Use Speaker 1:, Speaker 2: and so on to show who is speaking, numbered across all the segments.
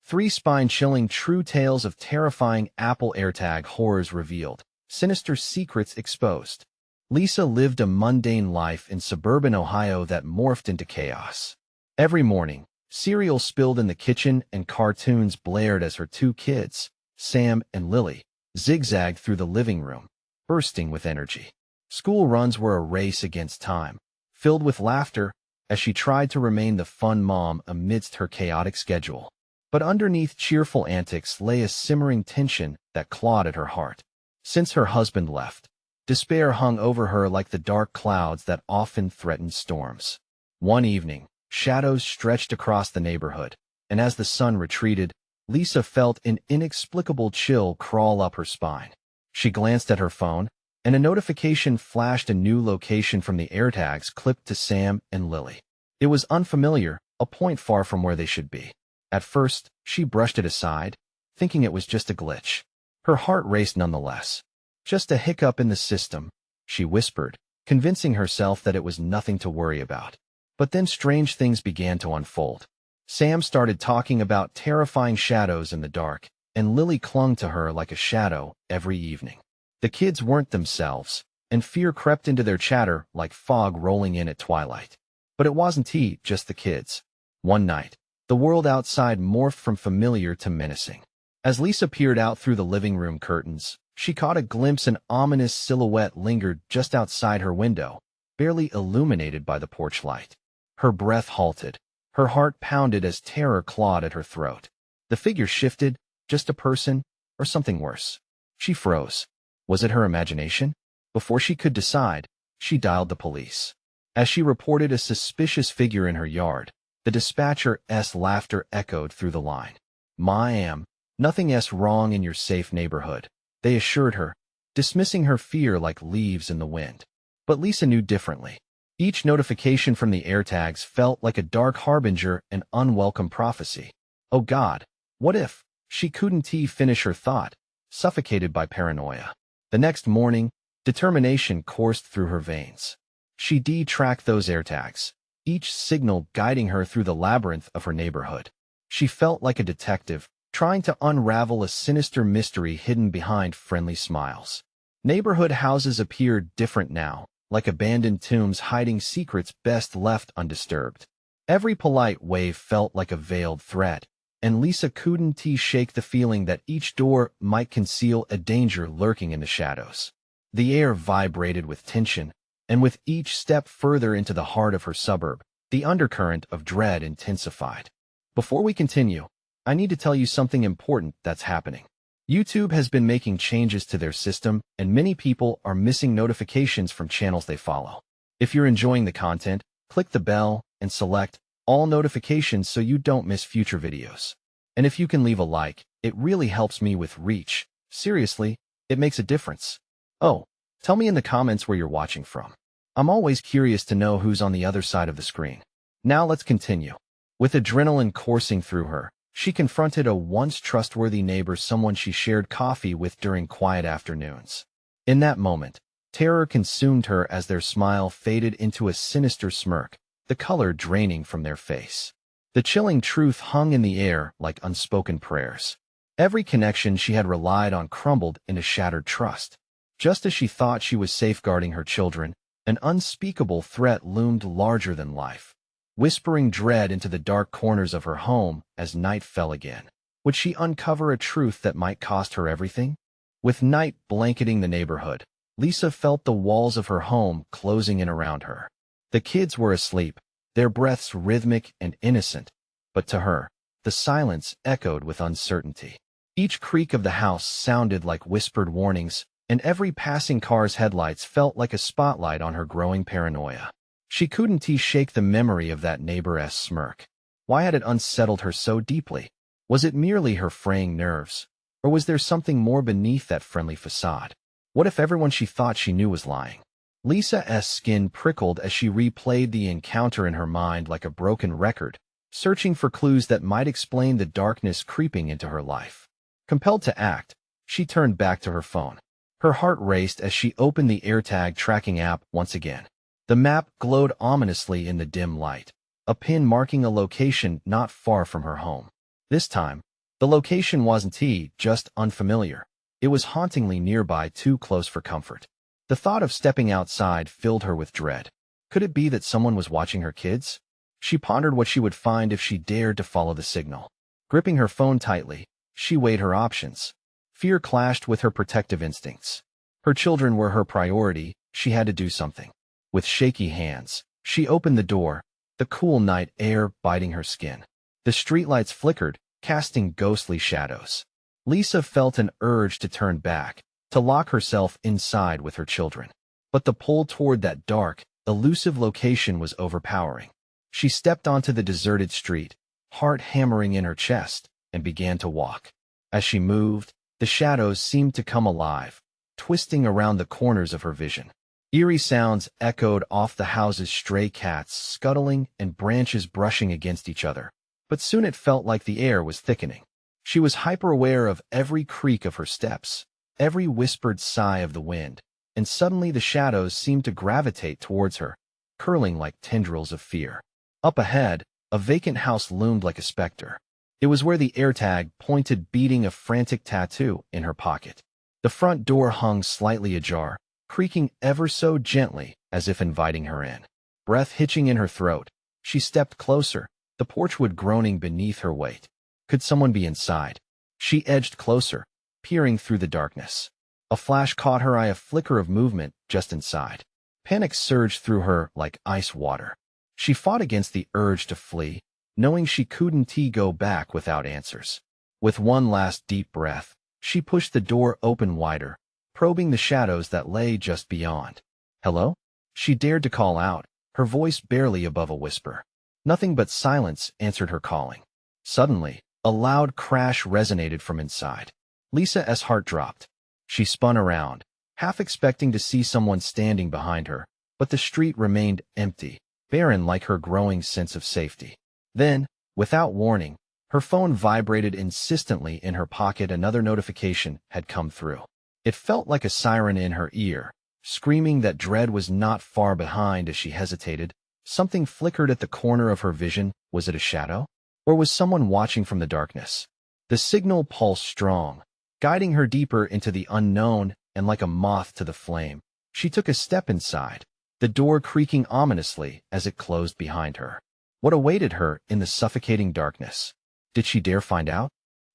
Speaker 1: 3 spine-chilling true tales of terrifying Apple Airtag horrors revealed. Sinister secrets exposed. Lisa lived a mundane life in suburban Ohio that morphed into chaos. Every morning, cereal spilled in the kitchen and cartoons blared as her 2 kids, Sam and Lily, zigzagged through the living room, bursting with energy. School runs were a race against time, filled with laughter as she tried to remain the fun mom amidst her chaotic schedule. But underneath cheerful antics lay a simmering tension that clawed at her heart. Since her husband left, despair hung over her like the dark clouds that often threatened storms. One evening, shadows stretched across the neighborhood, and as the sun retreated, Lisa felt an inexplicable chill crawl up her spine. She glanced at her phone, and a notification flashed: a new location from the Airtags clipped to Sam and Lily. It was unfamiliar, a point far from where they should be. At first, she brushed it aside, thinking it was just a glitch. Her heart raced nonetheless. Just a hiccup in the system, she whispered, convincing herself that it was nothing to worry about. But then strange things began to unfold. Sam started talking about terrifying shadows in the dark, and Lily clung to her like a shadow every evening. The kids weren't themselves, and fear crept into their chatter like fog rolling in at twilight. But it wasn't just the kids. One night, the world outside morphed from familiar to menacing. As Lisa peered out through the living room curtains, she caught a glimpse. An ominous silhouette lingered just outside her window, barely illuminated by the porch light. Her breath halted. Her heart pounded as terror clawed at her throat. The figure shifted, just a person, or something worse. She froze. Was it her imagination? Before she could decide, she dialed the police. As she reported a suspicious figure in her yard, the dispatcher's laughter echoed through the line. "Ma'am, nothing's wrong in your safe neighborhood," they assured her, dismissing her fear like leaves in the wind. But Lisa knew differently. Each notification from the Airtags felt like a dark harbinger, an unwelcome prophecy. Oh God, what if? She couldn't finish her thought, suffocated by paranoia. The next morning, determination coursed through her veins. She tracked those Airtags, each signal guiding her through the labyrinth of her neighborhood. She felt like a detective, trying to unravel a sinister mystery hidden behind friendly smiles. Neighborhood houses appeared different now, like abandoned tombs hiding secrets best left undisturbed. Every polite wave felt like a veiled threat, and Lisa couldn't shake the feeling that each door might conceal a danger lurking in the shadows. The air vibrated with tension, and with each step further into the heart of her suburb, the undercurrent of dread intensified. Before we continue, I need to tell you something important that's happening. YouTube has been making changes to their system, and many people are missing notifications from channels they follow. If you're enjoying the content, click the bell and select all notifications so you don't miss future videos. And if you can leave a like, it really helps me with reach. Seriously, it makes a difference. Oh, tell me in the comments where you're watching from. I'm always curious to know who's on the other side of the screen. Now let's continue. With adrenaline coursing through her, she confronted a once trustworthy neighbor, someone she shared coffee with during quiet afternoons. In that moment, terror consumed her as their smile faded into a sinister smirk, the color draining from their face. The chilling truth hung in the air like unspoken prayers. Every connection she had relied on crumbled into shattered trust. Just as she thought she was safeguarding her children, an unspeakable threat loomed larger than life, whispering dread into the dark corners of her home as night fell again. Would she uncover a truth that might cost her everything? With night blanketing the neighborhood, Lisa felt the walls of her home closing in around her. The kids were asleep, their breaths rhythmic and innocent, but to her, the silence echoed with uncertainty. Each creak of the house sounded like whispered warnings, and every passing car's headlights felt like a spotlight on her growing paranoia. She couldn't shake the memory of that neighbor's smirk. Why had it unsettled her so deeply? Was it merely her fraying nerves, or was there something more beneath that friendly facade? What if everyone she thought she knew was lying? Lisa's skin prickled as she replayed the encounter in her mind like a broken record, searching for clues that might explain the darkness creeping into her life. Compelled to act, she turned back to her phone. Her heart raced as she opened the Airtag tracking app once again. The map glowed ominously in the dim light, a pin marking a location not far from her home. This time, The location wasn't just unfamiliar. It was hauntingly nearby, too close for comfort. The thought of stepping outside filled her with dread. Could it be that someone was watching her kids? She pondered what she would find if she dared to follow the signal. Gripping her phone tightly, she weighed her options. Fear clashed with her protective instincts. Her children were her priority. She had to do something. With shaky hands, she opened the door, the cool night air biting her skin. The streetlights flickered, casting ghostly shadows. Lisa felt an urge to turn back, to lock herself inside with her children. But the pull toward that dark, elusive location was overpowering. She stepped onto the deserted street, heart hammering in her chest, and began to walk. As she moved, the shadows seemed to come alive, twisting around the corners of her vision. Eerie sounds echoed off the houses, stray cats scuttling and branches brushing against each other. But soon it felt like the air was thickening. She was hyper-aware of every creak of her steps, every whispered sigh of the wind, and suddenly the shadows seemed to gravitate towards her, curling like tendrils of fear. Up ahead, a vacant house loomed like a specter. It was where the Airtag pointed, beating a frantic tattoo in her pocket. The front door hung slightly ajar, creaking ever so gently as if inviting her in. Breath hitching in her throat, she stepped closer, the porch wood groaning beneath her weight. Could someone be inside? She edged closer, peering through the darkness. A flash caught her eye, a flicker of movement just inside. Panic surged through her like ice water. She fought against the urge to flee, knowing she couldn't go back without answers. With one last deep breath, she pushed the door open wider, probing the shadows that lay just beyond. "Hello?" She dared to call out, her voice barely above a whisper. Nothing but silence answered her calling. Suddenly, a loud crash resonated from inside. Lisa's heart dropped. She spun around, half expecting to see someone standing behind her, but the street remained empty, barren like her growing sense of safety. Then, without warning, her phone vibrated insistently in her pocket. Another notification had come through. It felt like a siren in her ear, screaming that dread was not far behind. As she hesitated, something flickered at the corner of her vision. Was it a shadow? Or was someone watching from the darkness? The signal pulsed strong, guiding her deeper into the unknown, and like a moth to the flame, she took a step inside, the door creaking ominously as it closed behind her. What awaited her in the suffocating darkness? Did she dare find out?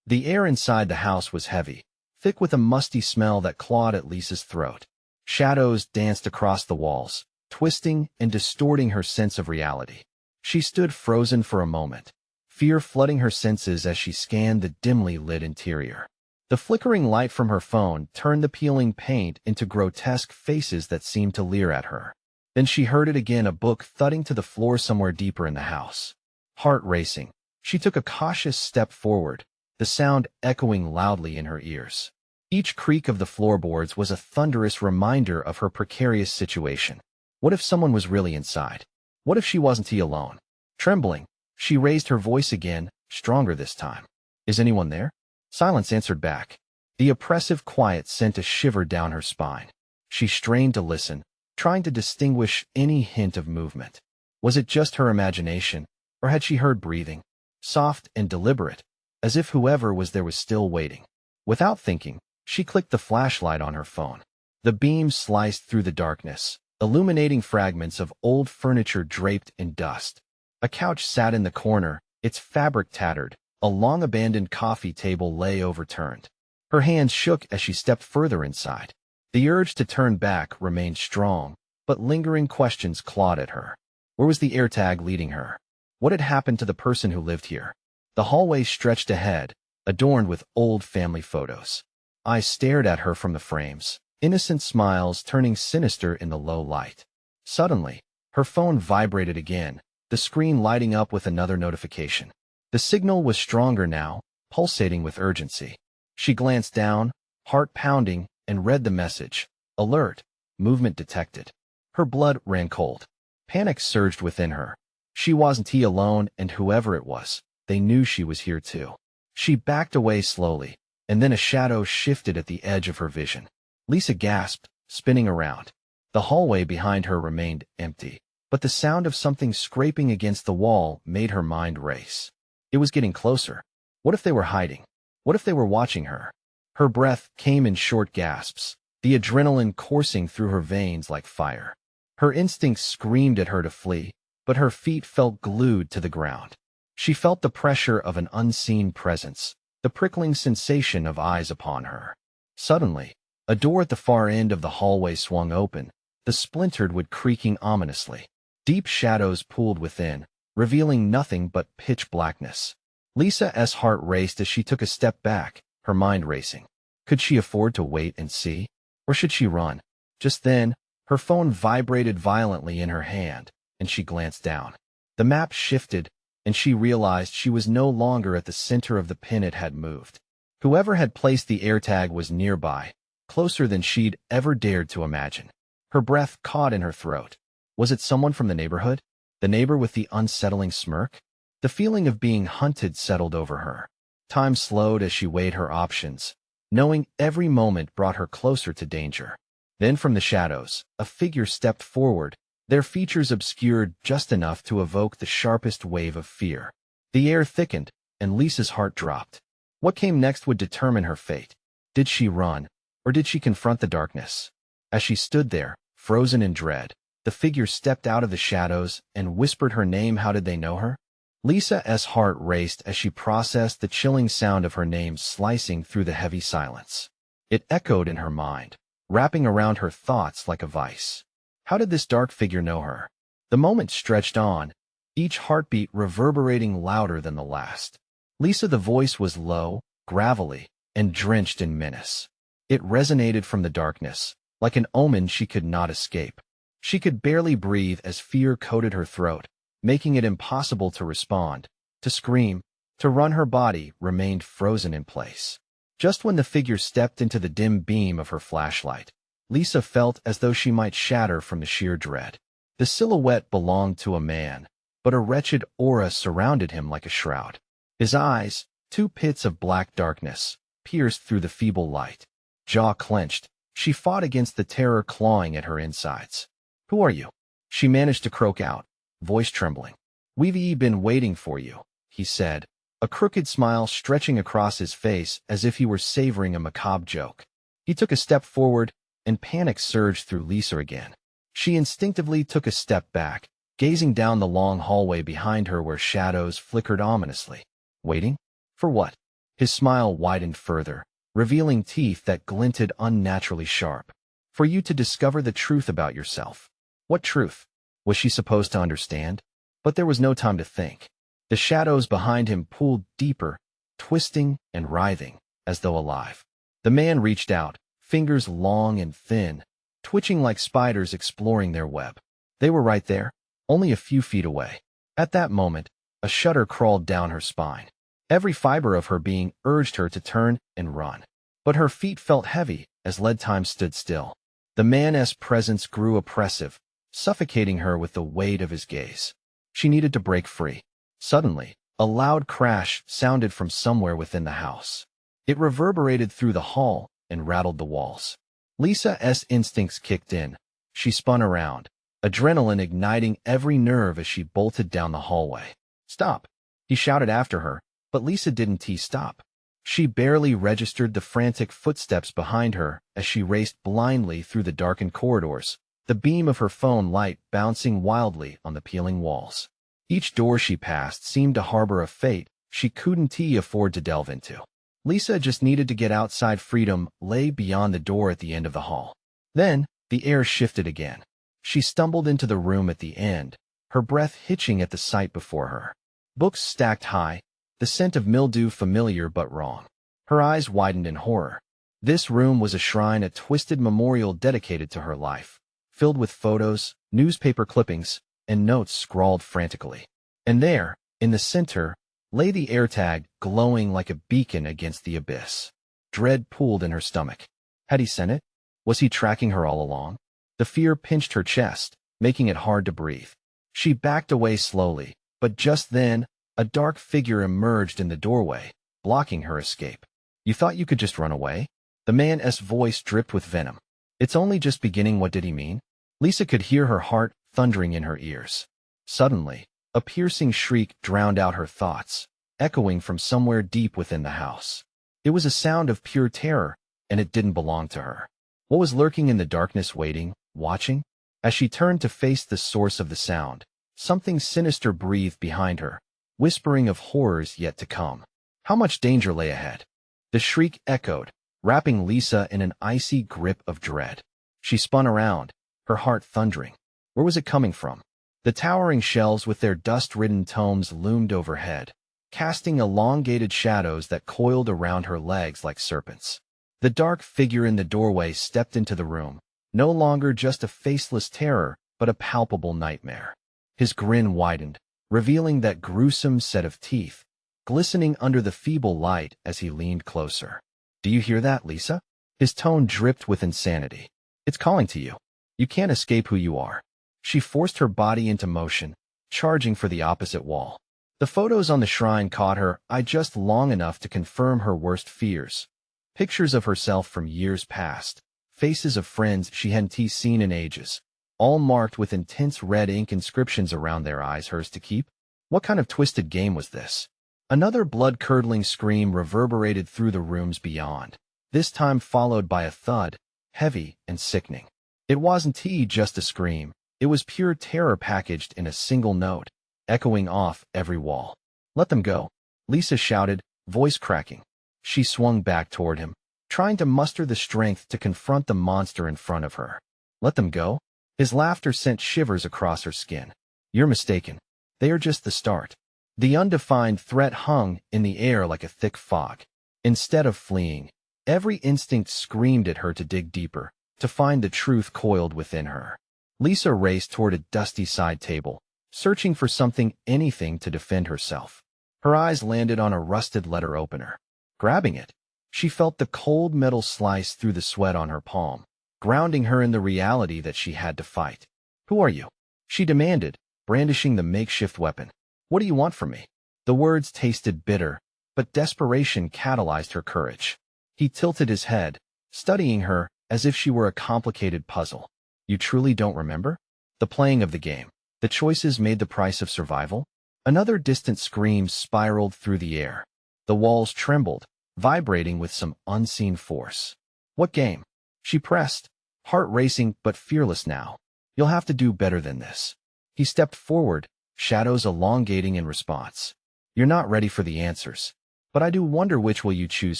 Speaker 1: The air inside the house was heavy, thick with a musty smell that clawed at Lisa's throat. Shadows danced across the walls, twisting and distorting her sense of reality. She stood frozen for a moment, fear flooding her senses as she scanned the dimly lit interior. The flickering light from her phone turned the peeling paint into grotesque faces that seemed to leer at her. Then she heard it again, a book thudding to the floor somewhere deeper in the house. Heart racing, she took a cautious step forward, the sound echoing loudly in her ears. Each creak of the floorboards was a thunderous reminder of her precarious situation. What if someone was really inside? What if she wasn't alone? Trembling, she raised her voice again, stronger this time. "Is anyone there?" Silence answered back. The oppressive quiet sent a shiver down her spine. She strained to listen, trying to distinguish any hint of movement. Was it just her imagination, or had she heard breathing, soft and deliberate, as if whoever was there was still waiting? Without thinking, she clicked the flashlight on her phone. The beam sliced through the darkness, illuminating fragments of old furniture draped in dust. A couch sat in the corner, its fabric tattered. A long-abandoned coffee table lay overturned. Her hands shook as she stepped further inside. The urge to turn back remained strong, but lingering questions clawed at her. Where was the Airtag leading her? What had happened to the person who lived here? The hallway stretched ahead, adorned with old family photos. Eyes stared at her from the frames, innocent smiles turning sinister in the low light. Suddenly, her phone vibrated again, the screen lighting up with another notification. The signal was stronger now, pulsating with urgency. She glanced down, heart pounding, and read the message. "Alert, movement detected." Her blood ran cold. Panic surged within her. She wasn't alone, and whoever it was, they knew she was here too. She backed away slowly, and then a shadow shifted at the edge of her vision. Lisa gasped, spinning around. The hallway behind her remained empty, but the sound of something scraping against the wall made her mind race. It was getting closer. What if they were hiding? What if they were watching her? Her breath came in short gasps, the adrenaline coursing through her veins like fire. Her instincts screamed at her to flee, but her feet felt glued to the ground. She felt the pressure of an unseen presence, the prickling sensation of eyes upon her. Suddenly, a door at the far end of the hallway swung open, the splintered wood creaking ominously. Deep shadows pooled within, revealing nothing but pitch blackness. Lisa's heart raced as she took a step back, her mind racing. Could she afford to wait and see? Or should she run? Just then, her phone vibrated violently in her hand, and she glanced down. The map shifted, and she realized she was no longer at the center of the pin it had moved. Whoever had placed the AirTag was nearby, closer than she'd ever dared to imagine. Her breath caught in her throat. Was it someone from the neighborhood? The neighbor with the unsettling smirk? The feeling of being hunted settled over her. Time slowed as she weighed her options, knowing every moment brought her closer to danger. Then from the shadows, a figure stepped forward, their features obscured just enough to evoke the sharpest wave of fear. The air thickened, and Lisa's heart dropped. What came next would determine her fate. Did she run, or did she confront the darkness? As she stood there, frozen in dread, the figure stepped out of the shadows and whispered her name. How did they know her? Lisa's heart raced as she processed the chilling sound of her name slicing through the heavy silence. It echoed in her mind, wrapping around her thoughts like a vice. How did this dark figure know her? The moment stretched on, each heartbeat reverberating louder than the last. Lisa, the voice was low, gravelly, and drenched in menace. It resonated from the darkness, like an omen she could not escape. She could barely breathe as fear coated her throat, making it impossible to respond, to scream, to run. Her body remained frozen in place. Just when the figure stepped into the dim beam of her flashlight, Lisa felt as though she might shatter from the sheer dread. The silhouette belonged to a man, but a wretched aura surrounded him like a shroud. His eyes, two pits of black darkness, pierced through the feeble light. Jaw clenched, she fought against the terror clawing at her insides. "Who are you?" she managed to croak out, voice trembling. "We've been waiting for you," he said, a crooked smile stretching across his face as if he were savoring a macabre joke. He took a step forward, and panic surged through Lisa again. She instinctively took a step back, gazing down the long hallway behind her where shadows flickered ominously. Waiting? For what? His smile widened further, revealing teeth that glinted unnaturally sharp. For you to discover the truth about yourself. What truth? Was she supposed to understand? But there was no time to think. The shadows behind him pooled deeper, twisting and writhing, as though alive. The man reached out, fingers long and thin, twitching like spiders exploring their web. They were right there, only a few feet away. At that moment, a shudder crawled down her spine. Every fiber of her being urged her to turn and run. But her feet felt heavy as lead. Time stood still. The man's presence grew oppressive, suffocating her with the weight of his gaze. She needed to break free. Suddenly, a loud crash sounded from somewhere within the house. It reverberated through the hall and rattled the walls. Lisa's instincts kicked in. She spun around, adrenaline igniting every nerve as she bolted down the hallway. "Stop!" he shouted after her, but Lisa didn't stop. She barely registered the frantic footsteps behind her as she raced blindly through the darkened corridors, the beam of her phone light bouncing wildly on the peeling walls. Each door she passed seemed to harbor a fate she couldn't afford to delve into. Lisa just needed to get outside. Freedom lay beyond the door at the end of the hall. Then, the air shifted again. She stumbled into the room at the end, her breath hitching at the sight before her. Books stacked high, the scent of mildew familiar but wrong. Her eyes widened in horror. This room was a shrine, a twisted memorial dedicated to her life, filled with photos, newspaper clippings, and notes scrawled frantically. And there, in the center, lay the AirTag, glowing like a beacon against the abyss. Dread pooled in her stomach. Had he sent it? Was he tracking her all along? The fear pinched her chest, making it hard to breathe. She backed away slowly, but just then, a dark figure emerged in the doorway, blocking her escape. "You thought you could just run away?" The man's voice dripped with venom. "It's only just beginning." What did he mean? Lisa could hear her heart thundering in her ears. Suddenly, a piercing shriek drowned out her thoughts, echoing from somewhere deep within the house. It was a sound of pure terror, and it didn't belong to her. What was lurking in the darkness, waiting, watching? As she turned to face the source of the sound, something sinister breathed behind her, whispering of horrors yet to come. How much danger lay ahead? The shriek echoed, wrapping Lisa in an icy grip of dread. She spun around, her heart thundering. Where was it coming from? The towering shelves with their dust-ridden tomes loomed overhead, casting elongated shadows that coiled around her legs like serpents. The dark figure in the doorway stepped into the room, no longer just a faceless terror, but a palpable nightmare. His grin widened, revealing that gruesome set of teeth, glistening under the feeble light as he leaned closer. "Do you hear that, Lisa?" His tone dripped with insanity. "It's calling to you. You can't escape who you are." She forced her body into motion, charging for the opposite wall. The photos on the shrine caught her eye just long enough to confirm her worst fears. Pictures of herself from years past, faces of friends she hadn't seen in ages, all marked with intense red ink inscriptions around their eyes, hers to keep. What kind of twisted game was this? Another blood-curdling scream reverberated through the rooms beyond, this time followed by a thud, heavy and sickening. It wasn't just a scream. It was pure terror packaged in a single note, echoing off every wall. "Let them go," Lisa shouted, voice cracking. She swung back toward him, trying to muster the strength to confront the monster in front of her. "Let them go?" His laughter sent shivers across her skin. "You're mistaken. They are just the start." The undefined threat hung in the air like a thick fog. Instead of fleeing, every instinct screamed at her to dig deeper, to find the truth coiled within her. Lisa raced toward a dusty side table, searching for something, anything to defend herself. Her eyes landed on a rusted letter opener. Grabbing it, she felt the cold metal slice through the sweat on her palm, grounding her in the reality that she had to fight. "Who are you?" she demanded, brandishing the makeshift weapon. "What do you want from me?" The words tasted bitter, but desperation catalyzed her courage. He tilted his head, studying her as if she were a complicated puzzle. "You truly don't remember? The playing of the game, the choices made the price of survival?" Another distant scream spiraled through the air. The walls trembled, vibrating with some unseen force. "What game?" she pressed, heart racing but fearless now. "You'll have to do better than this." He stepped forward, shadows elongating in response. "You're not ready for the answers. But I do wonder, which will you choose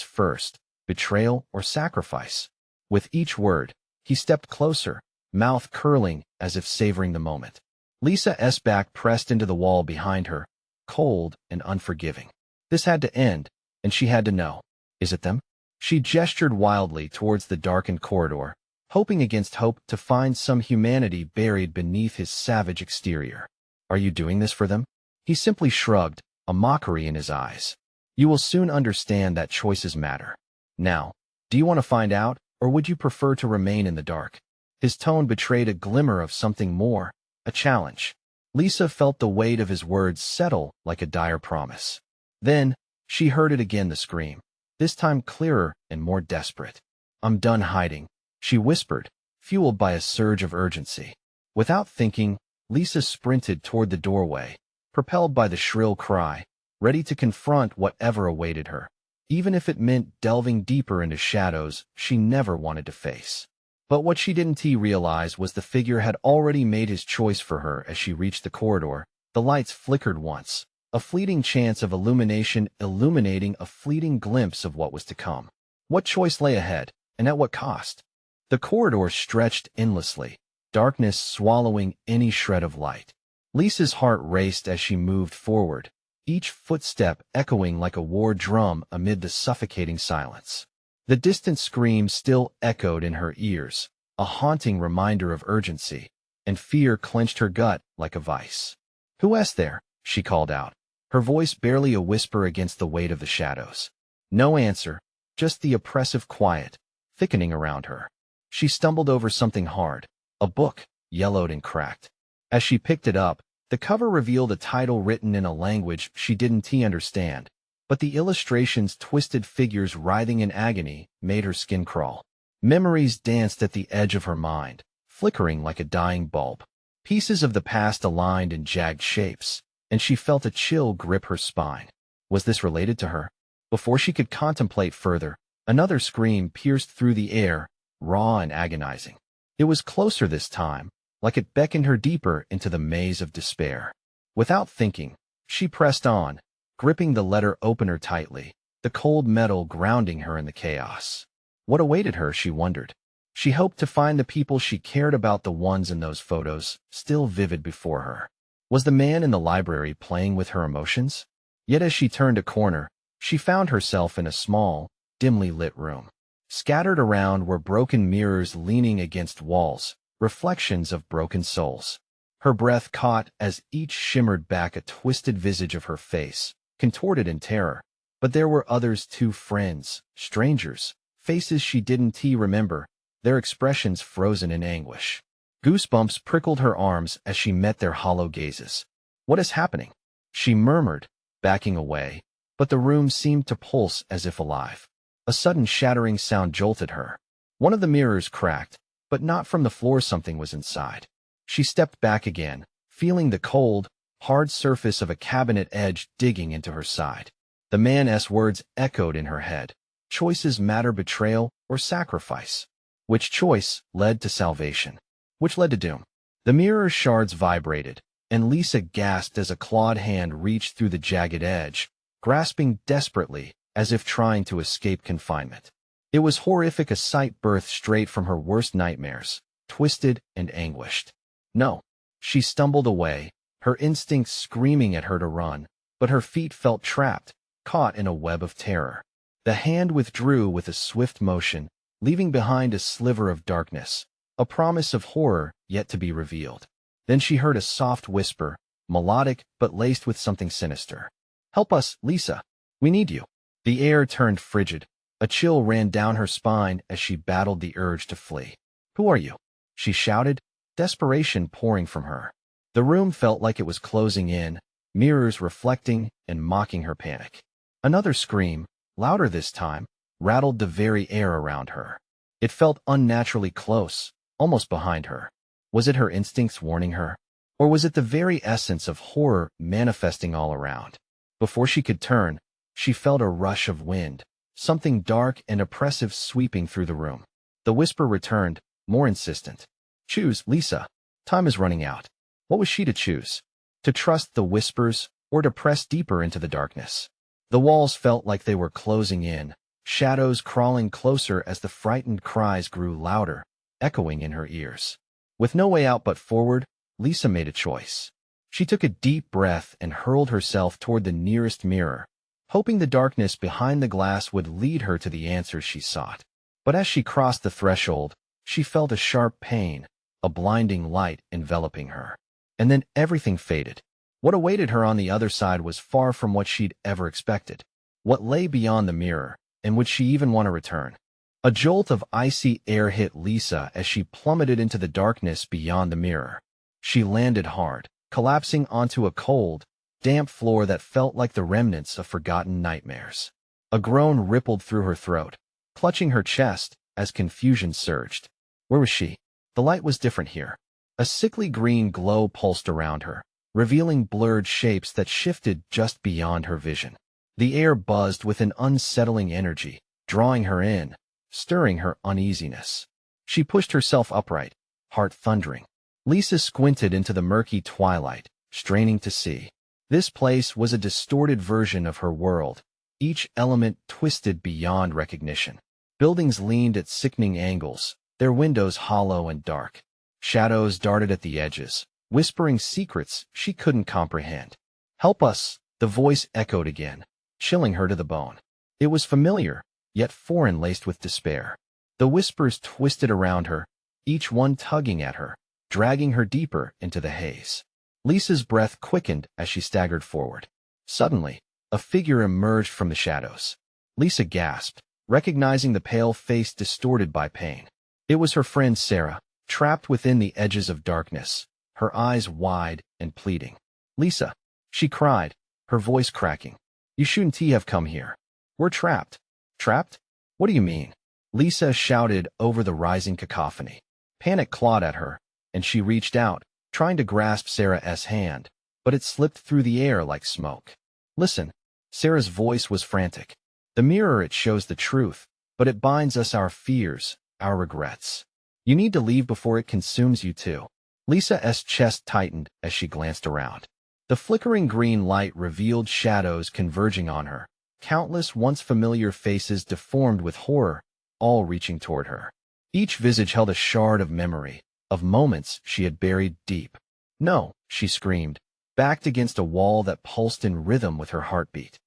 Speaker 1: first, betrayal or sacrifice?" With each word, he stepped closer, mouth curling as if savoring the moment. Lisa's back pressed into the wall behind her, cold and unforgiving. This had to end, and she had to know. "Is it them?" She gestured wildly towards the darkened corridor, hoping against hope to find some humanity buried beneath his savage exterior. "Are you doing this for them?" He simply shrugged, a mockery in his eyes. "You will soon understand that choices matter. Now, do you want to find out, or would you prefer to remain in the dark?" His tone betrayed a glimmer of something more, a challenge. Lisa felt the weight of his words settle like a dire promise. Then, she heard it again, the scream, this time clearer and more desperate. "I'm done hiding," she whispered, fueled by a surge of urgency. Without thinking, Lisa sprinted toward the doorway, propelled by the shrill cry, ready to confront whatever awaited her, even if it meant delving deeper into shadows she never wanted to face. But what she didn't realize was the figure had already made his choice for her. As she reached the corridor, the lights flickered once, a fleeting chance of illumination illuminating a fleeting glimpse of what was to come. What choice lay ahead, and at what cost? The corridor stretched endlessly, darkness swallowing any shred of light. Lisa's heart raced as she moved forward, each footstep echoing like a war drum amid the suffocating silence. The distant scream still echoed in her ears, a haunting reminder of urgency, and fear clenched her gut like a vice. "Who's there?" she called out, her voice barely a whisper against the weight of the shadows. No answer, just the oppressive quiet, thickening around her. She stumbled over something hard, a book, yellowed and cracked. As she picked it up, the cover revealed a title written in a language she didn't understand, but the illustrations, twisted figures writhing in agony, made her skin crawl. Memories danced at the edge of her mind, flickering like a dying bulb. Pieces of the past aligned in jagged shapes, and she felt a chill grip her spine. Was this related to her? Before she could contemplate further, another scream pierced through the air, raw and agonizing. It was closer this time, like it beckoned her deeper into the maze of despair. Without thinking, she pressed on, gripping the letter opener tightly, the cold metal grounding her in the chaos. What awaited her, she wondered. She hoped to find the people she cared about, the ones in those photos, still vivid before her. Was the man in the library playing with her emotions? Yet as she turned a corner, she found herself in a small, dimly lit room. Scattered around were broken mirrors leaning against walls, reflections of broken souls. Her breath caught as each shimmered back a twisted visage of her face, contorted in terror. But there were others too, friends, strangers, faces she didn't remember, their expressions frozen in anguish. Goosebumps prickled her arms as she met their hollow gazes. "What is happening?" she murmured, backing away, but the room seemed to pulse as if alive. A sudden shattering sound jolted her. One of the mirrors cracked, but not from the floor. Something was inside. She stepped back again, feeling the cold, hard surface of a cabinet edge digging into her side. The man's words echoed in her head. Choices matter: betrayal or sacrifice. Which choice led to salvation? Which led to doom? The mirror's shards vibrated, and Lisa gasped as a clawed hand reached through the jagged edge, grasping desperately, as if trying to escape confinement. It was horrific, a sight birthed straight from her worst nightmares, twisted and anguished. No. She stumbled away, her instincts screaming at her to run, but her feet felt trapped, caught in a web of terror. The hand withdrew with a swift motion, leaving behind a sliver of darkness, a promise of horror yet to be revealed. Then she heard a soft whisper, melodic but laced with something sinister. "Help us, Lisa. We need you." The air turned frigid. A chill ran down her spine as she battled the urge to flee. "Who are you?" she shouted, desperation pouring from her. The room felt like it was closing in, mirrors reflecting and mocking her panic. Another scream, louder this time, rattled the very air around her. It felt unnaturally close, almost behind her. Was it her instincts warning her? Or was it the very essence of horror manifesting all around? Before she could turn, she felt a rush of wind, something dark and oppressive sweeping through the room. The whisper returned, more insistent. "Choose, Lisa. Time is running out." What was she to choose? To trust the whispers, or to press deeper into the darkness? The walls felt like they were closing in, shadows crawling closer as the frightened cries grew louder, echoing in her ears. With no way out but forward, Lisa made a choice. She took a deep breath and hurled herself toward the nearest mirror, hoping the darkness behind the glass would lead her to the answers she sought. But as she crossed the threshold, she felt a sharp pain, a blinding light enveloping her. And then everything faded. What awaited her on the other side was far from what she'd ever expected. What lay beyond the mirror, and would she even want to return? A jolt of icy air hit Lisa as she plummeted into the darkness beyond the mirror. She landed hard, collapsing onto a cold, damp floor that felt like the remnants of forgotten nightmares. A groan rippled through her throat, clutching her chest as confusion surged. Where was she? The light was different here. A sickly green glow pulsed around her, revealing blurred shapes that shifted just beyond her vision. The air buzzed with an unsettling energy, drawing her in, stirring her uneasiness. She pushed herself upright, heart thundering. Lisa squinted into the murky twilight, straining to see. This place was a distorted version of her world, each element twisted beyond recognition. Buildings leaned at sickening angles, their windows hollow and dark. Shadows darted at the edges, whispering secrets she couldn't comprehend. "Help us," the voice echoed again, chilling her to the bone. It was familiar, yet foreign, laced with despair. The whispers twisted around her, each one tugging at her, dragging her deeper into the haze. Lisa's breath quickened as she staggered forward. Suddenly, a figure emerged from the shadows. Lisa gasped, recognizing the pale face distorted by pain. It was her friend Sarah, trapped within the edges of darkness, her eyes wide and pleading. "Lisa," she cried, her voice cracking. "You shouldn't have come here. We're trapped." "Trapped? What do you mean?" Lisa shouted over the rising cacophony. Panic clawed at her, and she reached out, trying to grasp Sarah's hand, but it slipped through the air like smoke. "Listen." Sarah's voice was frantic. The mirror, it shows the truth, but it binds us our fears, our regrets. You need to leave before it consumes you too. Lisa's chest tightened as she glanced around. The flickering green light revealed shadows converging on her, countless once familiar faces deformed with horror, all reaching toward her. Each visage held a shard of memory, of moments she had buried deep. No, she screamed, backed against a wall that pulsed in rhythm with her heartbeat.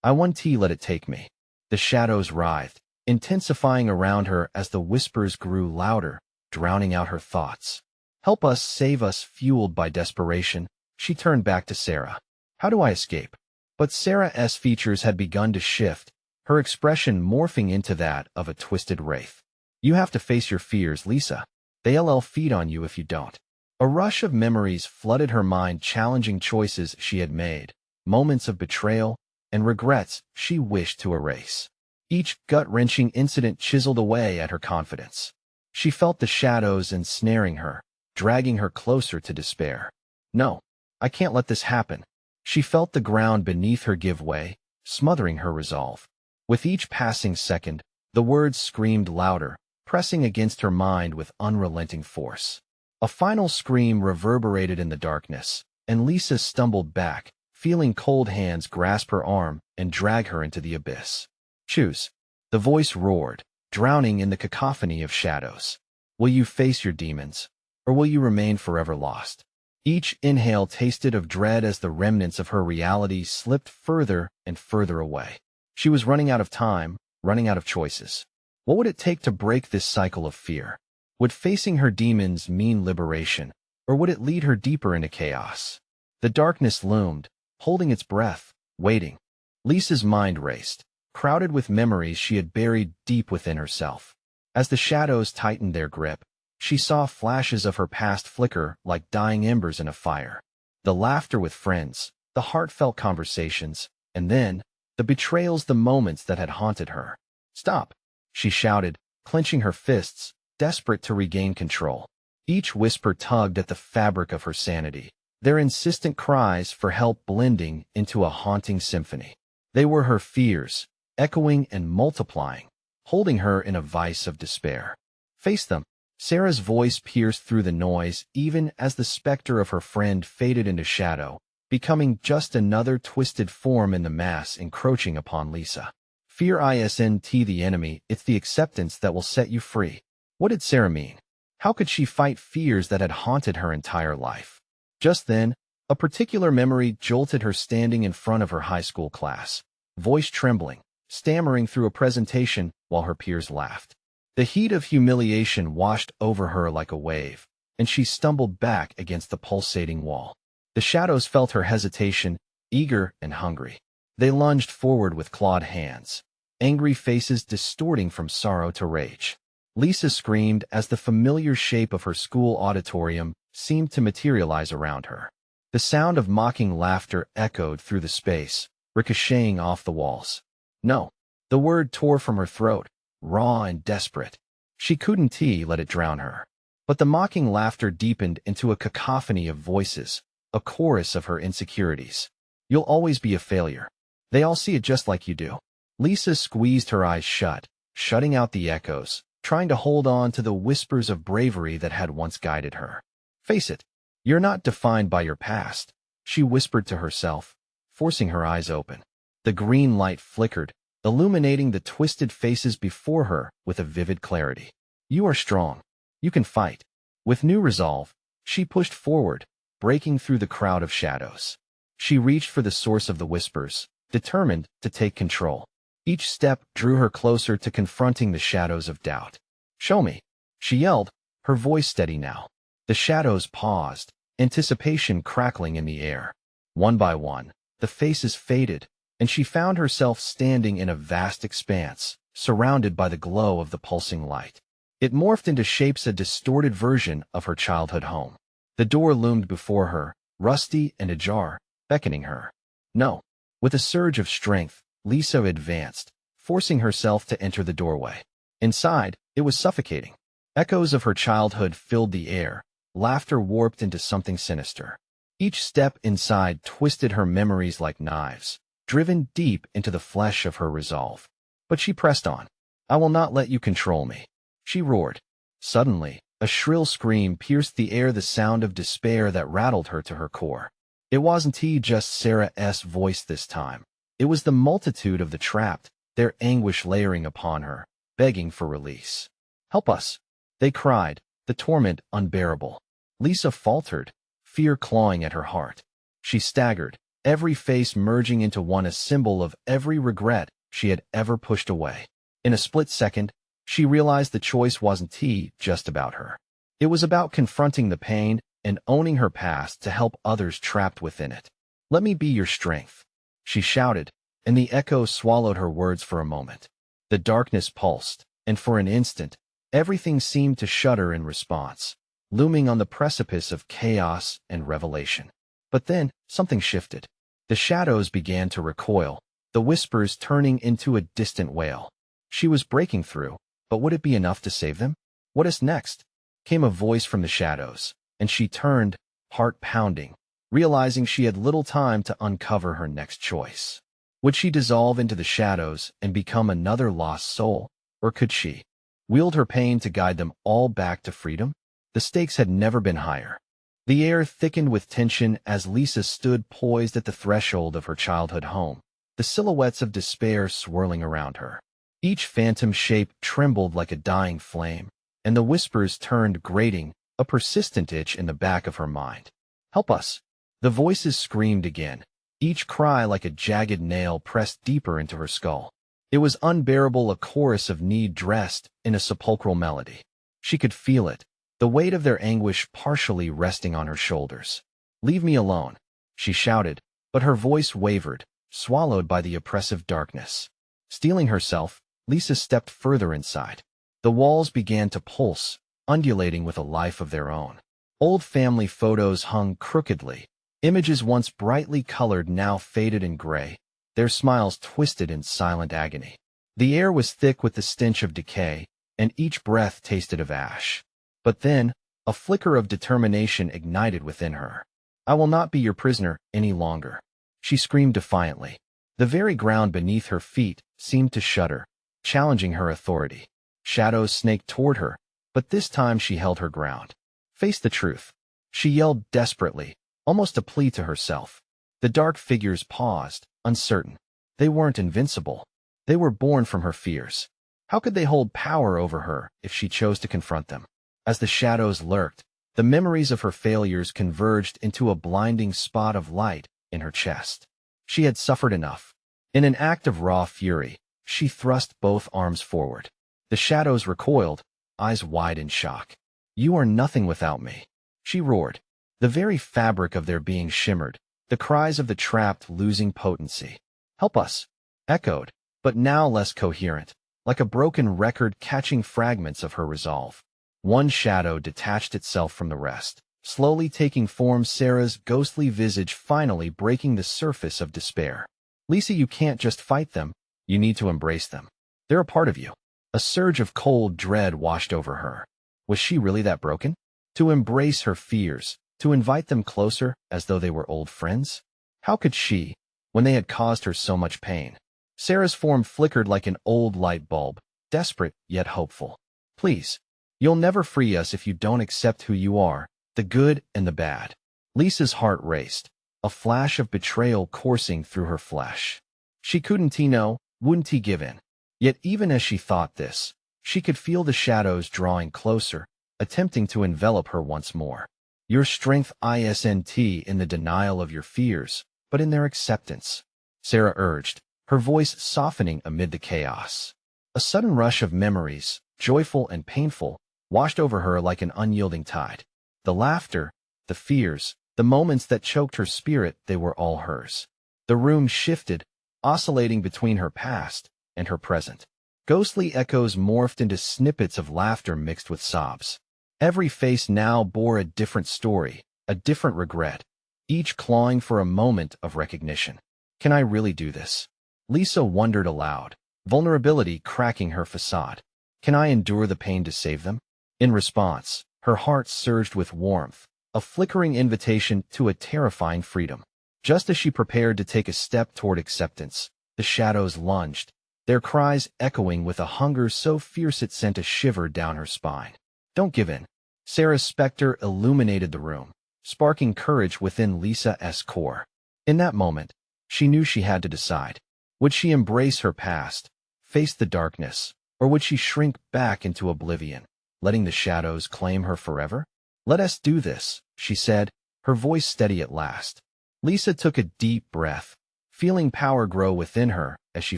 Speaker 1: I want to let it take me. The shadows writhed, intensifying around her as the whispers grew louder, drowning out her thoughts. Help us, save us, fueled by desperation. She turned back to Sarah. How do I escape? But Sarah's features had begun to shift, her expression morphing into that of a twisted wraith. You have to face your fears, Lisa. They'll feed on you if you don't. A rush of memories flooded her mind, challenging choices she had made, moments of betrayal, and regrets she wished to erase. Each gut-wrenching incident chiseled away at her confidence. She felt the shadows ensnaring her, dragging her closer to despair. No, I can't let this happen. She felt the ground beneath her give way, smothering her resolve. With each passing second, the words screamed louder, pressing against her mind with unrelenting force. A final scream reverberated in the darkness, and Lisa stumbled back, feeling cold hands grasp her arm and drag her into the abyss. Choose. The voice roared, drowning in the cacophony of shadows. Will you face your demons, or will you remain forever lost? Each inhale tasted of dread as the remnants of her reality slipped further and further away. She was running out of time, running out of choices. What would it take to break this cycle of fear? Would facing her demons mean liberation, or would it lead her deeper into chaos? The darkness loomed, holding its breath, waiting. Lisa's mind raced, crowded with memories she had buried deep within herself. As the shadows tightened their grip, she saw flashes of her past flicker like dying embers in a fire. The laughter with friends, the heartfelt conversations, and then, the betrayals, the moments that had haunted her. Stop, she shouted, clenching her fists, desperate to regain control. Each whisper tugged at the fabric of her sanity, their insistent cries for help blending into a haunting symphony. They were her fears, echoing and multiplying, holding her in a vice of despair. Face them. Sarah's voice pierced through the noise even as the specter of her friend faded into shadow, becoming just another twisted form in the mass encroaching upon Lisa. Fear isn't the enemy, it's the acceptance that will set you free. What did Sarah mean? How could she fight fears that had haunted her entire life? Just then, a particular memory jolted her, standing in front of her high school class, voice trembling, stammering through a presentation while her peers laughed. The heat of humiliation washed over her like a wave, and she stumbled back against the pulsating wall. The shadows felt her hesitation, eager and hungry. They lunged forward with clawed hands, angry faces distorting from sorrow to rage. Lisa screamed as the familiar shape of her school auditorium seemed to materialize around her. The sound of mocking laughter echoed through the space, ricocheting off the walls. No. The word tore from her throat, raw and desperate. She couldn't let it drown her. But the mocking laughter deepened into a cacophony of voices, a chorus of her insecurities. You'll always be a failure. They all see it just like you do. Lisa squeezed her eyes shut, shutting out the echoes, trying to hold on to the whispers of bravery that had once guided her. Face it. You're not defined by your past, she whispered to herself, forcing her eyes open. The green light flickered, illuminating the twisted faces before her with a vivid clarity. You are strong. You can fight. With new resolve, she pushed forward, breaking through the crowd of shadows. She reached for the source of the whispers, determined to take control. Each step drew her closer to confronting the shadows of doubt. Show me, she yelled, her voice steady now. The shadows paused, anticipation crackling in the air. One by one, the faces faded, and she found herself standing in a vast expanse, surrounded by the glow of the pulsing light. It morphed into shapes, a distorted version of her childhood home. The door loomed before her, rusty and ajar, beckoning her. No. With a surge of strength, Lisa advanced, forcing herself to enter the doorway. Inside, it was suffocating. Echoes of her childhood filled the air, laughter warped into something sinister. Each step inside twisted her memories like knives, driven deep into the flesh of her resolve. But she pressed on. "I will not let you control me," she roared. Suddenly, a shrill scream pierced the air, the sound of despair that rattled her to her core. It wasn't just Sarah's voice this time. It was the multitude of the trapped, their anguish layering upon her, begging for release. "Help us!" they cried, the torment unbearable. Lisa faltered, fear clawing at her heart. She staggered, every face merging into one, a symbol of every regret she had ever pushed away. In a split second, she realized the choice wasn't just about her. It was about confronting the pain and owning her past to help others trapped within it. "Let me be your strength," she shouted, and the echo swallowed her words for a moment. The darkness pulsed, and for an instant, everything seemed to shudder in response, looming on the precipice of chaos and revelation. But then, something shifted. The shadows began to recoil, the whispers turning into a distant wail. She was breaking through, but would it be enough to save them? "What is next?" came a voice from the shadows, and she turned, heart pounding, realizing she had little time to uncover her next choice. Would she dissolve into the shadows and become another lost soul, or could she wield her pain to guide them all back to freedom? The stakes had never been higher. The air thickened with tension as Lisa stood poised at the threshold of her childhood home, the silhouettes of despair swirling around her. Each phantom shape trembled like a dying flame, and the whispers turned grating, a persistent itch in the back of her mind. "Help us!" The voices screamed again, each cry like a jagged nail pressed deeper into her skull. It was unbearable, a chorus of need dressed in a sepulchral melody. She could feel it, the weight of their anguish partially resting on her shoulders. "Leave me alone," she shouted, but her voice wavered, swallowed by the oppressive darkness. Steeling herself, Lisa stepped further inside. The walls began to pulse, undulating with a life of their own. Old family photos hung crookedly, images once brightly colored now faded and gray, their smiles twisted in silent agony. The air was thick with the stench of decay, and each breath tasted of ash. But then, a flicker of determination ignited within her. "I will not be your prisoner any longer," she screamed defiantly. The very ground beneath her feet seemed to shudder, challenging her authority. Shadows snaked toward her, but this time she held her ground. "Face the truth," she yelled desperately, almost a plea to herself. The dark figures paused, uncertain. They weren't invincible. They were born from her fears. How could they hold power over her if she chose to confront them? As the shadows lurked, the memories of her failures converged into a blinding spot of light in her chest. She had suffered enough. In an act of raw fury, she thrust both arms forward. The shadows recoiled, eyes wide in shock. "You are nothing without me," she roared. The very fabric of their being shimmered, the cries of the trapped losing potency. "Help us!" echoed, but now less coherent, like a broken record catching fragments of her resolve. One shadow detached itself from the rest, slowly taking form, Sarah's ghostly visage finally breaking the surface of despair. "Lisa, you can't just fight them, you need to embrace them. They're a part of you." A surge of cold dread washed over her. Was she really that broken? To embrace her fears, to invite them closer as though they were old friends? How could she, when they had caused her so much pain? Sarah's form flickered like an old light bulb, desperate yet hopeful. "Please. You'll never free us if you don't accept who you are, the good and the bad." Lisa's heart raced, a flash of betrayal coursing through her flesh. She couldn't know, wouldn't give in. Yet even as she thought this, she could feel the shadows drawing closer, attempting to envelop her once more. "Your strength isn't in the denial of your fears, but in their acceptance," Sarah urged, her voice softening amid the chaos. A sudden rush of memories, joyful and painful, washed over her like an unyielding tide. The laughter, the fears, the moments that choked her spirit, they were all hers. The room shifted, oscillating between her past and her present. Ghostly echoes morphed into snippets of laughter mixed with sobs. Every face now bore a different story, a different regret, each clawing for a moment of recognition. "Can I really do this?" Lisa wondered aloud, vulnerability cracking her facade. "Can I endure the pain to save them?" In response, her heart surged with warmth, a flickering invitation to a terrifying freedom. Just as she prepared to take a step toward acceptance, the shadows lunged, their cries echoing with a hunger so fierce it sent a shiver down her spine. Don't give in. Sarah's specter illuminated the room, sparking courage within Lisa's core. In that moment, she knew she had to decide. Would she embrace her past, face the darkness, or would she shrink back into oblivion, letting the shadows claim her forever? Let us do this, she said, her voice steady at last. Lisa took a deep breath, feeling power grow within her as she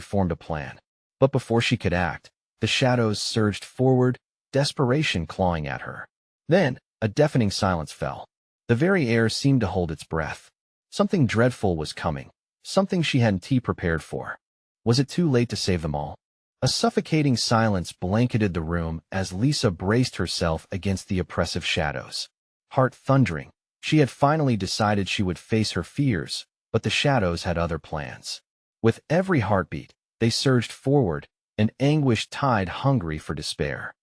Speaker 1: formed a plan. But before she could act, the shadows surged forward, desperation clawing at her. Then, a deafening silence fell. The very air seemed to hold its breath. Something dreadful was coming, something she hadn't prepared for. Was it too late to save them all? A suffocating silence blanketed the room as Lisa braced herself against the oppressive shadows. Heart thundering, she had finally decided she would face her fears, but the shadows had other plans. With every heartbeat, they surged forward, an anguished tide hungry for despair.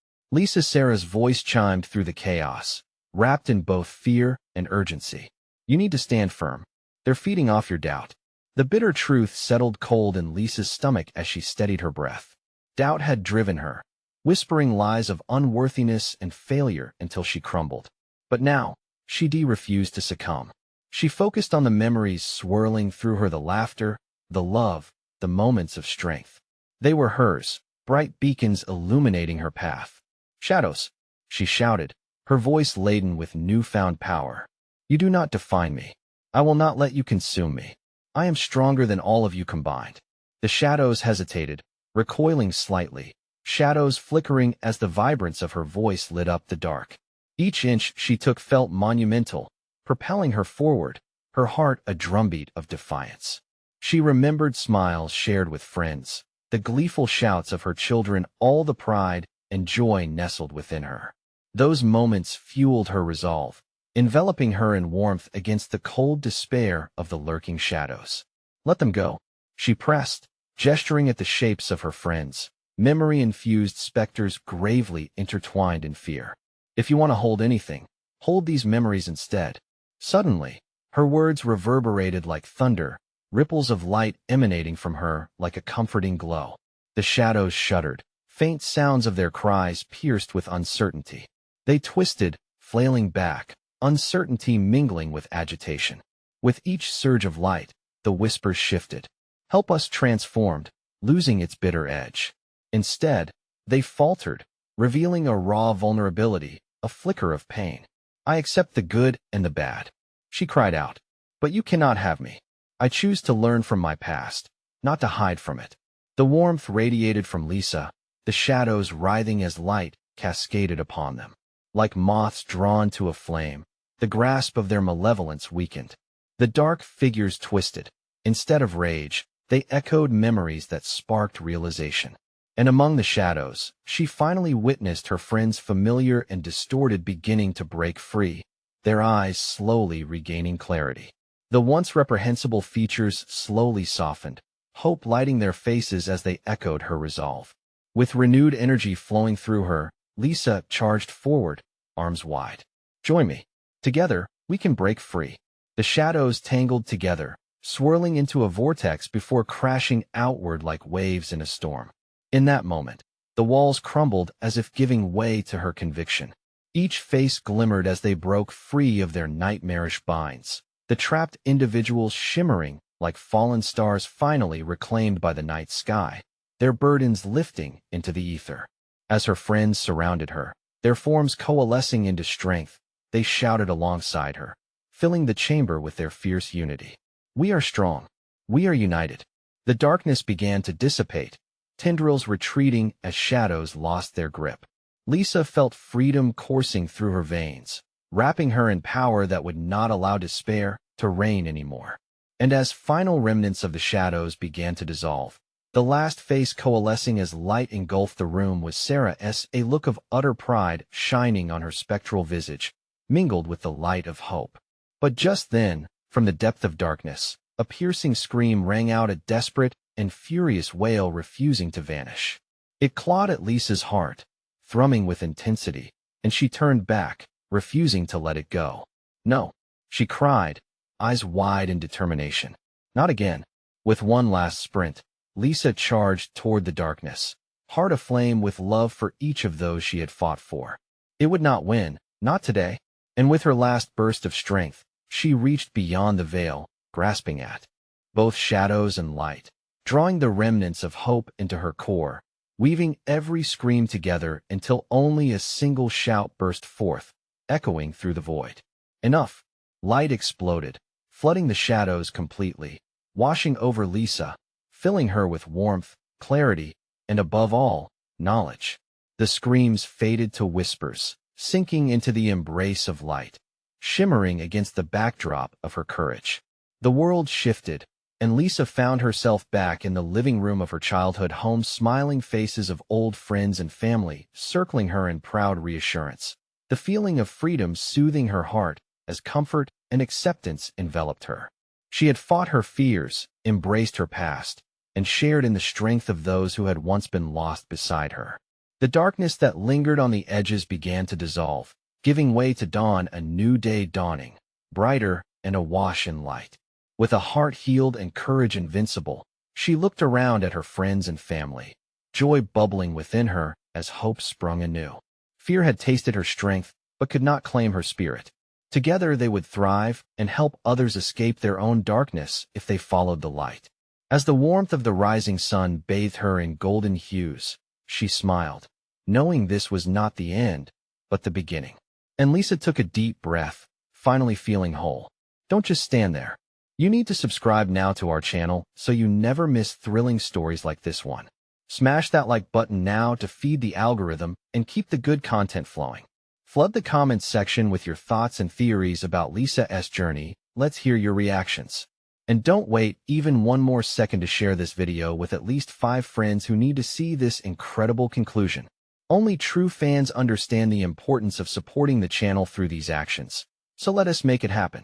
Speaker 1: Sarah's voice chimed through the chaos, wrapped in both fear and urgency. You need to stand firm. They're feeding off your doubt. The bitter truth settled cold in Lisa's stomach as she steadied her breath. Doubt had driven her, whispering lies of unworthiness and failure until she crumbled. But now, she refused to succumb. She focused on the memories swirling through her, the laughter, the love, the moments of strength. They were hers, bright beacons illuminating her path. Shadows, she shouted, her voice laden with newfound power. You do not define me. I will not let you consume me. I am stronger than all of you combined. The shadows hesitated, recoiling slightly, shadows flickering as the vibrance of her voice lit up the dark. Each inch she took felt monumental, propelling her forward, her heart a drumbeat of defiance. She remembered smiles shared with friends, the gleeful shouts of her children, all the pride and joy nestled within her. Those moments fueled her resolve, enveloping her in warmth against the cold despair of the lurking shadows. Let them go, she pressed, gesturing at the shapes of her friends, memory-infused specters gravely intertwined in fear. If you want to hold anything, hold these memories instead. Suddenly, her words reverberated like thunder, ripples of light emanating from her like a comforting glow. The shadows shuddered, faint sounds of their cries pierced with uncertainty. They twisted, flailing back, uncertainty mingling with agitation. With each surge of light, the whispers shifted. Help us transformed, losing its bitter edge. Instead, they faltered, revealing a raw vulnerability, a flicker of pain. I accept the good and the bad, she cried out. But you cannot have me. I choose to learn from my past, not to hide from it. The warmth radiated from Lisa, the shadows writhing as light cascaded upon them. Like moths drawn to a flame, the grasp of their malevolence weakened. The dark figures twisted. Instead of rage, they echoed memories that sparked realization. And among the shadows, she finally witnessed her friends familiar and distorted beginning to break free, their eyes slowly regaining clarity. The once reprehensible features slowly softened, hope lighting their faces as they echoed her resolve. With renewed energy flowing through her, Lisa charged forward, arms wide. Join me. Together, we can break free. The shadows tangled together, swirling into a vortex before crashing outward like waves in a storm. In that moment, the walls crumbled as if giving way to her conviction. Each face glimmered as they broke free of their nightmarish binds, the trapped individuals shimmering like fallen stars finally reclaimed by the night sky, their burdens lifting into the ether. As her friends surrounded her, their forms coalescing into strength, they shouted alongside her, filling the chamber with their fierce unity. We are strong. We are united. The darkness began to dissipate, tendrils retreating as shadows lost their grip. Lisa felt freedom coursing through her veins, wrapping her in power that would not allow despair to reign anymore. And as final remnants of the shadows began to dissolve, the last face coalescing as light engulfed the room was Sarah's, a look of utter pride shining on her spectral visage, mingled with the light of hope. But just then, from the depth of darkness, a piercing scream rang out, a desperate and furious wail refusing to vanish. It clawed at Lisa's heart, thrumming with intensity, and she turned back, refusing to let it go. No, she cried, eyes wide in determination. Not again. With one last sprint, Lisa charged toward the darkness, heart aflame with love for each of those she had fought for. It would not win, not today. And with her last burst of strength, she reached beyond the veil, grasping at both shadows and light, drawing the remnants of hope into her core, weaving every scream together until only a single shout burst forth, echoing through the void. Enough! Light exploded, flooding the shadows completely, washing over Lisa, filling her with warmth, clarity, and above all, knowledge. The screams faded to whispers, sinking into the embrace of light, shimmering against the backdrop of her courage. The world shifted, and Lisa found herself back in the living room of her childhood home, smiling faces of old friends and family circling her in proud reassurance. The feeling of freedom soothing her heart as comfort and acceptance enveloped her. She had fought her fears, embraced her past, and shared in the strength of those who had once been lost beside her. The darkness that lingered on the edges began to dissolve, giving way to dawn, a new day dawning, brighter and awash in light. With a heart healed and courage invincible, she looked around at her friends and family, joy bubbling within her as hope sprung anew. Fear had tasted her strength, but could not claim her spirit. Together they would thrive and help others escape their own darkness if they followed the light. As the warmth of the rising sun bathed her in golden hues, she smiled, knowing this was not the end, but the beginning. And Lisa took a deep breath, finally feeling whole. Don't just stand there. You need to subscribe now to our channel so you never miss thrilling stories like this one. Smash that like button now to feed the algorithm and keep the good content flowing. Flood the comments section with your thoughts and theories about Lisa's journey. Let's hear your reactions. And don't wait even one more second to share this video with at least 5 friends who need to see this incredible conclusion. Only true fans understand the importance of supporting the channel through these actions. So let us make it happen.